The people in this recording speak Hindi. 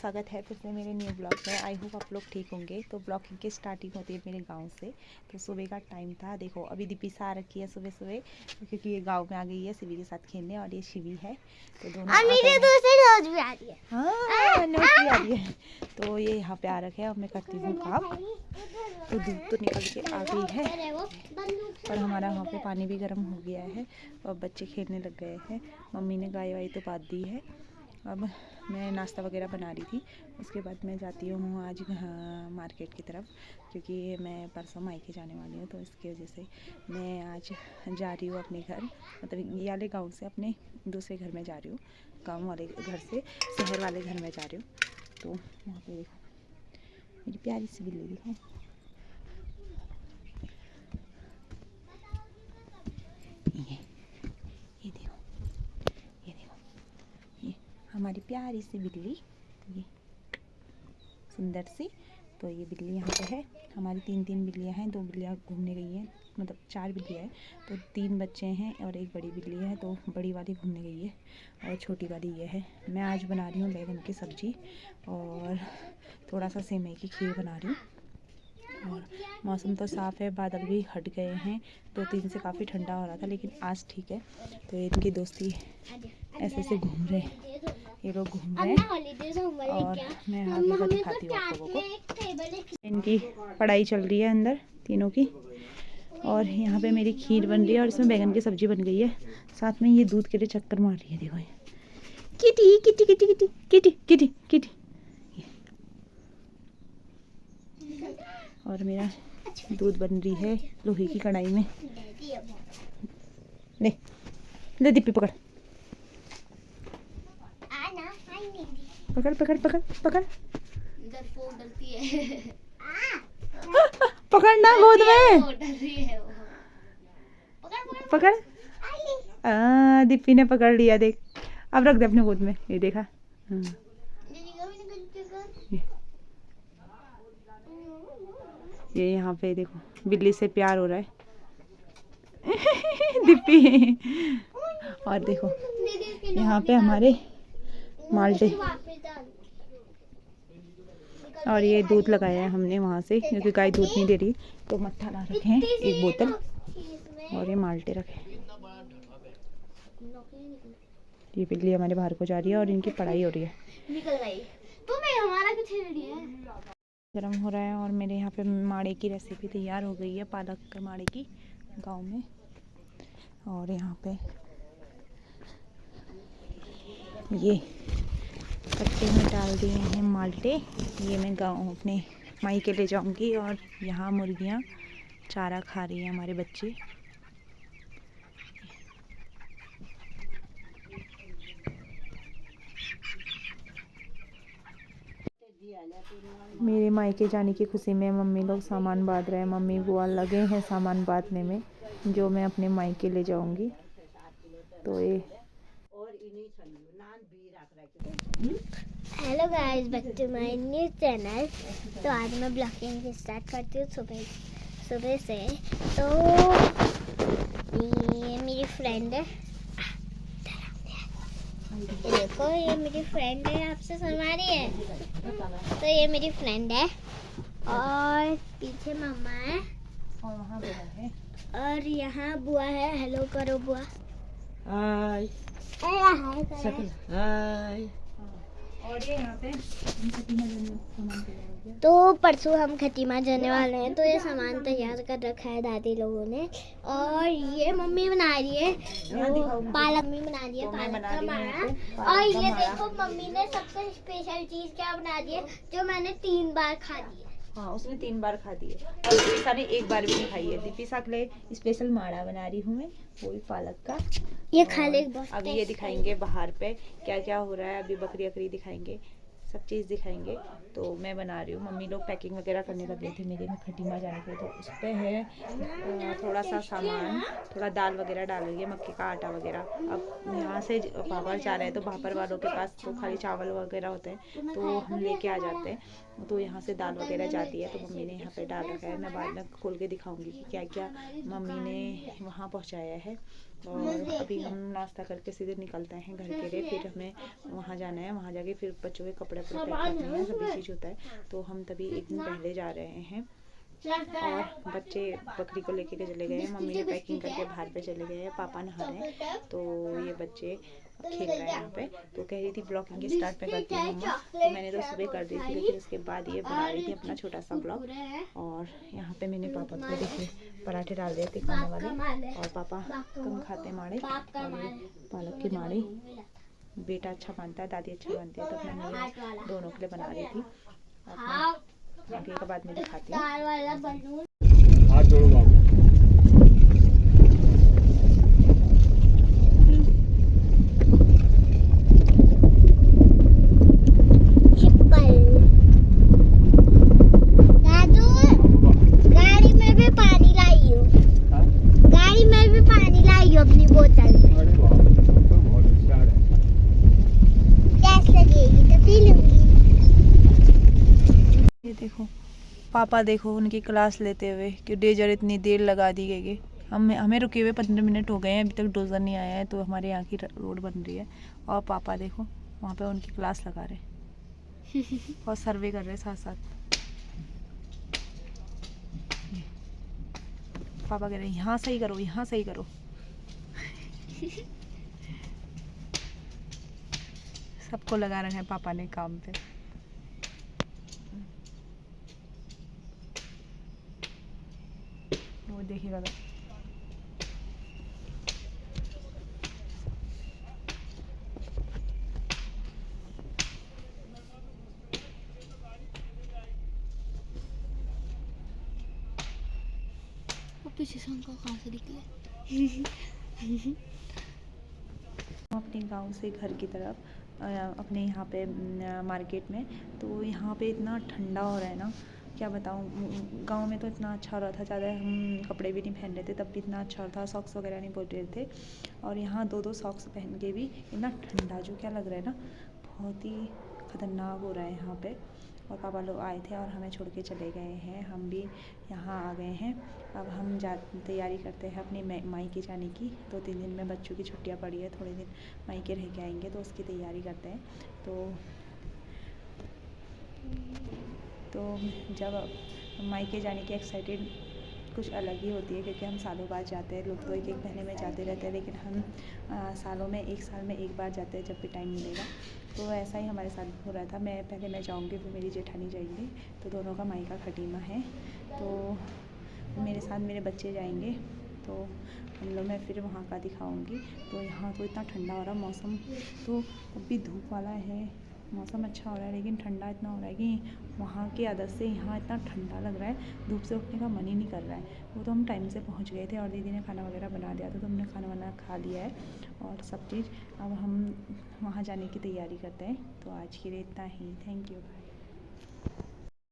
स्वागत है फिर से मेरे न्यू ब्लॉग में। आई होप आप लोग ठीक होंगे। तो ब्लॉगिंग की स्टार्टिंग होती है मेरे गांव से। तो सुबह का टाइम था, देखो अभी दीपिसा आ रखी है सुबह सुबह, क्योंकि ये गांव में आ गई है शिवी के साथ खेलने। और ये शिवी है, तो दोनों नोट भी आ रही है। हाँ, नोट भी आ रही है। तो ये यहाँ पे आ रखे है और मैं करती हूँ काम। तो धूप तो निकल के आ गई है और हमारा वहाँ पे पानी भी गर्म हो गया है और बच्चे खेलने लग गए हैं। मम्मी ने गाय वाई तो बांध दी है। अब मैं नाश्ता वगैरह बना रही थी। उसके बाद मैं जाती हूँ आज मार्केट की तरफ, क्योंकि मैं परसों मायके जाने वाली हूँ। तो इसकी वजह से मैं आज जा रही हूँ अपने घर, मतलब ये वाले गाँव से अपने दूसरे घर में जा रही हूँ। गाँव वाले घर से शहर वाले घर में जा रही हूँ। तो यहाँ पे देखो मेरी प्यारी सी बिल्ली दिखाओ। ये देखो, ये देखो, ये हमारी प्यारी सी बिल्ली, ये सुंदर सी। तो ये बिल्ली यहाँ पे है। हमारी तीन बिल्लियाँ हैं। 2 बिल्लियाँ घूमने गई हैं, मतलब 4 बिल्लियाँ हैं। तो 3 बच्चे हैं और एक बड़ी बिल्ली है। तो बड़ी वाली घूमने गई है और छोटी वाली ये है। मैं आज बना रही हूँ बैंगन की सब्ज़ी और थोड़ा सा सेवई की खीर बना रही हूँ। और मौसम तो साफ़ है, बादल भी हट गए हैं। 2-3 दिन से काफ़ी ठंडा हो रहा था, लेकिन आज ठीक है। तो इनकी दोस्ती ऐसे ऐसे घूम रहे हैं, ये लोग घूम रहे हैं और मैं आगे का दिखाती हूँ आप लोगों को। इनकी पढ़ाई चल रही है अंदर तीनों की। और यहाँ पे मेरी खीर बन रही है और इसमें बैंगन की सब्ज़ी बन गई है। साथ में ये दूध के लिए चक्कर मार रही है, देखो ये kitty kitty kitty kitty kitty kitty kitty. और मेरा दूध बन रही है लोहे की कढ़ाई में। ले ले दीपी पकड़ पकड़ पकड़ पकड़ पकड़ पकड़ना गोद में पकड़। दीपी ने पकड़ लिया, देख। अब रख दे अपने गोद में, ये देखा। ये यहाँ पे देखो बिल्ली से प्यार हो रहा है दीपी। और देखो यहाँ पे हमारे माल्टे, और ये दूध लगाया है हमने वहाँ से, क्योंकि गाय दूध नहीं दे रही। तो मट्ठा ला रखे हैं 1 बोतल और ये माल्टे रखे। ये बिल्ली हमारे बाहर को जा रही है और इनकी पढ़ाई हो रही है। गरम हो रहा है और मेरे यहाँ पे माड़े की रेसिपी तैयार हो गई है, पालक के माड़े की गांव में। और यहाँ पे ये कट्टे में डाल दिए हैं माल्टे। ये मैं गांव अपने माई के ले जाऊंगी। और यहाँ मुर्गियाँ चारा खा रही हैं, हमारे बच्चे। मेरे मायके जाने की खुशी में मम्मी लोग सामान बांध रहे हैं। मम्मी बुआ लगे हैं सामान बांधने में, जो मैं अपने मायके ले जाऊंगी। तो ये hello guys, back to my new channel. तो आज मैं ब्लॉगिंग स्टार्ट करती हूँ सुबह से। तो ये मेरी फ्रेंड है, ये देखो, ये मेरी फ्रेंड है, आपसे शर्मा रही है। तो ये मेरी फ्रेंड है और पीछे मम्मा है और वहाँ बुआ है और यहाँ बुआ है। हेलो करो बुआ। हाय हाय। और ये यहाँ पे तो परसों हम खटीमा जाने वाले हैं, तो ये सामान तैयार कर रखा है दादी लोगों ने। और ये मम्मी बना रही है पालक, मम्मी बना रही है पालक का माड़ा। और ये देखो मम्मी ने सबसे स्पेशल चीज क्या बना दी है, जो मैंने 3 बार खा दी है। हाँ, उसने 3 बार खा दी है और दीपिसा ने 1 बार भी नहीं खाई है। दीपिसा के लिए स्पेशल माड़ा बना रही हूँ मैं, वो भी पालक का। ये खा ले। अभी ये दिखाएंगे बाहर पे क्या क्या हो रहा है। अभी बकरी अकरी दिखाएंगे, सब चीज़ दिखाएंगे। तो मैं बना रही हूँ। मम्मी लोग पैकिंग वगैरह करने लगे थे मेरे में खटीमा जाने के लिए। तो उस पर है थोड़ा सा सामान, थोड़ा दाल वगैरह डाल रही है, मक्के का आटा वगैरह। अब यहाँ से भापर जा रहे हैं, तो भापर वालों के पास तो खाली चावल वगैरह होते हैं, तो हम लेके आ जाते हैं। तो यहाँ से दाल वगैरह जाती है, तो मम्मी ने यहाँ पे डाल रखा है। मैं बाद में खोल के दिखाऊंगी कि क्या क्या मम्मी ने वहाँ पहुँचाया है। और अभी हम नाश्ता करके सीधे निकलते हैं घर के लिए। फिर हमें वहाँ जाना है, वहाँ जाके फिर बच्चों के कपड़े पैक करने हैं, सभी चीज़ होता है। तो हम तभी एक दिन पहले जा रहे हैं। और बच्चे बकरी को लेके के चले गए हैं, मम्मी ने पैकिंग करके बाहर पे चले गए हैं, पापा नहा रहे हैं। तो ये बच्चे खेल रहे हैं यहाँ पे। तो कह रही थी ब्लॉगिंग की स्टार्ट पे करती हूँ मम्मा, तो मैंने तो सुबह कर दी थी, लेकिन उसके बाद ये बना रही थी अपना छोटा सा ब्लॉग। और यहाँ पे मैंने पापा को देखिए पराठे डाल दिए थे खाने वाले, और पापा कम खाते माड़े, और पालक की माड़े बेटा अच्छा मानता है, दादी अच्छा मानती है, तो मैं दोनों के लिए बना रही थी। आगे के बाद मैं दिखाती हूँ। हाथ जोड़ो बाबू। गाड़ी में भी पानी लाई हो, गाड़ी में भी पानी लाई हो अपनी बोतल में। अरे वाह, तो बहुत होशियार है। प्यास लगेगी तो पी लूंगी। ये देखो पापा, देखो उनकी क्लास लेते हुए कि डोजर इतनी देर लगा दी गई। हमें रुके हुए 15 मिनट हो गए हैं, अभी तक डोजर नहीं आया है। तो हमारे यहाँ की रोड बन रही है, और पापा देखो वहाँ पे उनकी क्लास लगा रहे और सर्वे कर रहे साथ साथ। पापा कह रहे हैं यहाँ सही करो, यहाँ सही करो। सबको लगा रखा है पापा ने काम पे। वो देखिएगा तो पीछे से उनको कहाँ से निकले। अपने गांव से घर की तरफ अपने यहाँ पे मार्केट में, तो यहाँ पे इतना ठंडा हो रहा है ना, क्या बताऊँ। गांव में तो इतना अच्छा हो रहा था, ज़्यादा हम कपड़े भी नहीं पहन रहे थे, तब भी इतना अच्छा था, सॉक्स वगैरह नहीं पहन रहे थे। और यहाँ 2-2 सॉक्स पहन के भी इतना ठंडा, जो क्या लग रहा है ना, बहुत ही ख़तरनाक हो रहा है यहाँ पे। और पापा लोग आए थे और हमें छोड़ के चले गए हैं, हम भी यहाँ आ गए हैं। अब हम तैयारी करते हैं अपनी मायके जाने की। 2-3 दिन में बच्चों की छुट्टियाँ पड़ी है, थोड़े दिन मायके रह के आएंगे, तो उसकी तैयारी करते हैं। तो जब मायके जाने की एक्साइटेड कुछ अलग ही होती है, क्योंकि हम सालों बाद जाते हैं। लोग तो 1-1 महीने में जाते रहते हैं, लेकिन हम सालों में 1 साल में 1 बार जाते हैं, जब भी टाइम मिलेगा। तो ऐसा ही हमारे साथ हो रहा था। पहले मैं जाऊंगी, फिर मेरी जेठानी जाएंगी, तो दोनों का मायका खटीमा है। तो मेरे साथ मेरे बच्चे जाएंगे, तो हम लोग मैं फिर वहाँ का दिखाऊंगी। तो यहाँ तो इतना ठंडा हो रहा, मौसम तो अभी धूप वाला है, मौसम अच्छा हो रहा है, लेकिन ठंडा इतना हो रहा है कि वहाँ की आदत से यहाँ इतना ठंडा लग रहा है, धूप से उठने का मन ही नहीं कर रहा है। वो तो हम टाइम से पहुँच गए थे, और दीदी ने खाना वगैरह बना दिया था, तो हमने खाना वाना खा लिया है और सब चीज़। अब हम वहाँ जाने की तैयारी करते हैं। तो आज के लिए इतना ही, थैंक यू, बाय।